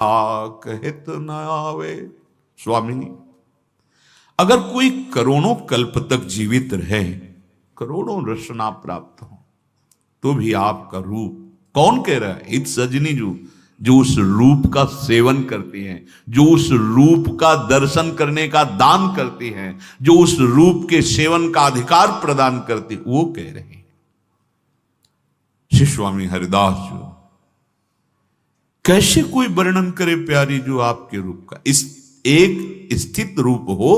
कहत न आवे। स्वामिनी, अगर कोई करोड़ों कल्प तक जीवित रहे, करोड़ों रचना प्राप्त हो, तो भी आपका रूप, कौन कह रहा है? इत सजनी जो उस रूप का सेवन करती हैं, जो उस रूप का दर्शन करने का दान करती हैं, जो उस रूप के सेवन का अधिकार प्रदान करती, वो कह रहे हैं। श्री स्वामी हरिदास जो, कैसे कोई वर्णन करे प्यारी जो आपके रूप का? इस एक स्थित रूप हो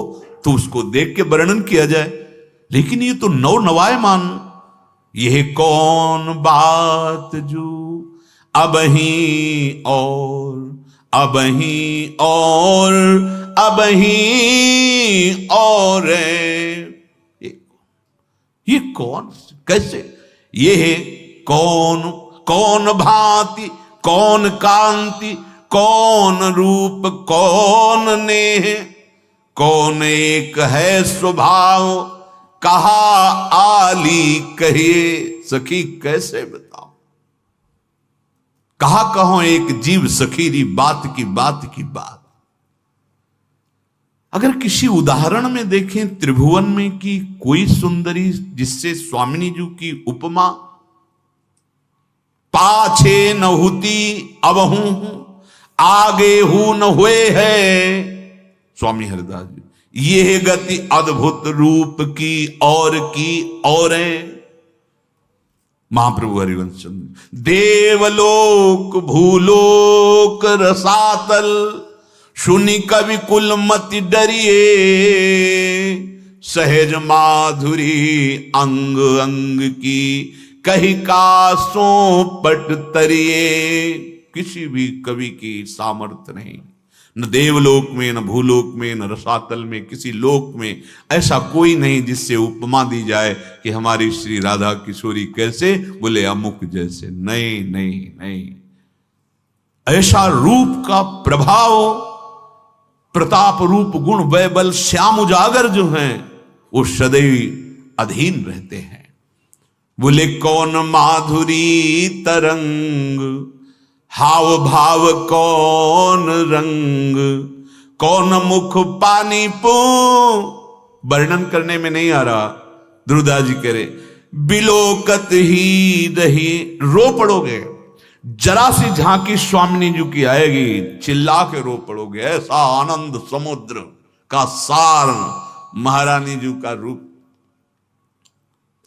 तो उसको देख के वर्णन किया जाए, लेकिन ये तो नव नवायमान। यह कौन बात जो अब ही और अब ही और अब ही और ये कौन, कैसे? ये कौन, कौन भांति, कौन कांति, कौन रूप, कौन नेह, कौन एक है स्वभाव, कहा आली कहिए। सखी कैसे बताओ, कहा कहो एक जीव सखीरी, बात की बात की बात। अगर किसी उदाहरण में देखें त्रिभुवन में कि कोई सुंदरी जिससे स्वामिनी जी की उपमा, पाछे न होती अब हूं, आगे हूं न हुए है। स्वामी हरिदास जी, यह गति अद्भुत रूप की और है। महाप्रभु हरिवंश चंद्र, देवलोक भूलोक रसातल, सुनि कवि कुल मति डरिए, सहज माधुरी अंग अंग की, कही कासों पट तरिए। किसी भी कवि की सामर्थ्य नहीं, न देवलोक में, न भूलोक में, न रसातल में, किसी लोक में ऐसा कोई नहीं जिससे उपमा दी जाए कि हमारी श्री राधा किशोरी कैसे, बोले अमुक जैसे। नहीं नहीं नहीं, ऐसा रूप का प्रभाव, प्रताप रूप गुण वैबल श्याम उजागर जो हैं वो सदैव अधीन रहते हैं। बोले कौन माधुरी तरंग, हाव भाव कौन रंग, कौन मुख पानी पू। वर्णन करने में नहीं आ रहा, ध्रुवदास जी कह रहे बिलोकत ही रही। रो पड़ोगे, जरा सी झांकी स्वामिनी जी की आएगी, चिल्ला के रो पड़ोगे। ऐसा आनंद समुद्र का सार महारानी जी का रूप।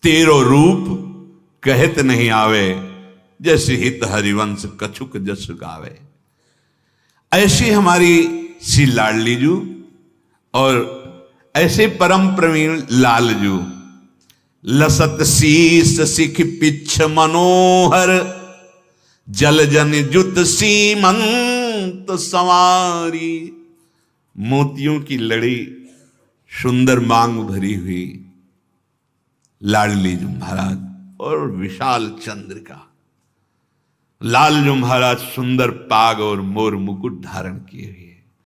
तेरो रूप कहत नहीं आवे, जैसे हित हरिवंश कछुक जस गावे। ऐसी हमारी श्री लाडली जू और ऐसे परम प्रवीण लाल जू, लसत शीस सिख पिछ मनोहर, जल जन जुत सीमंत संवारी। मोतियों की लड़ी, सुंदर मांग भरी हुई लाडली जी महाराज, और विशाल चंद्रिका। लाल जो महाराज सुंदर पाग और मोर मुकुट धारण किए हुए,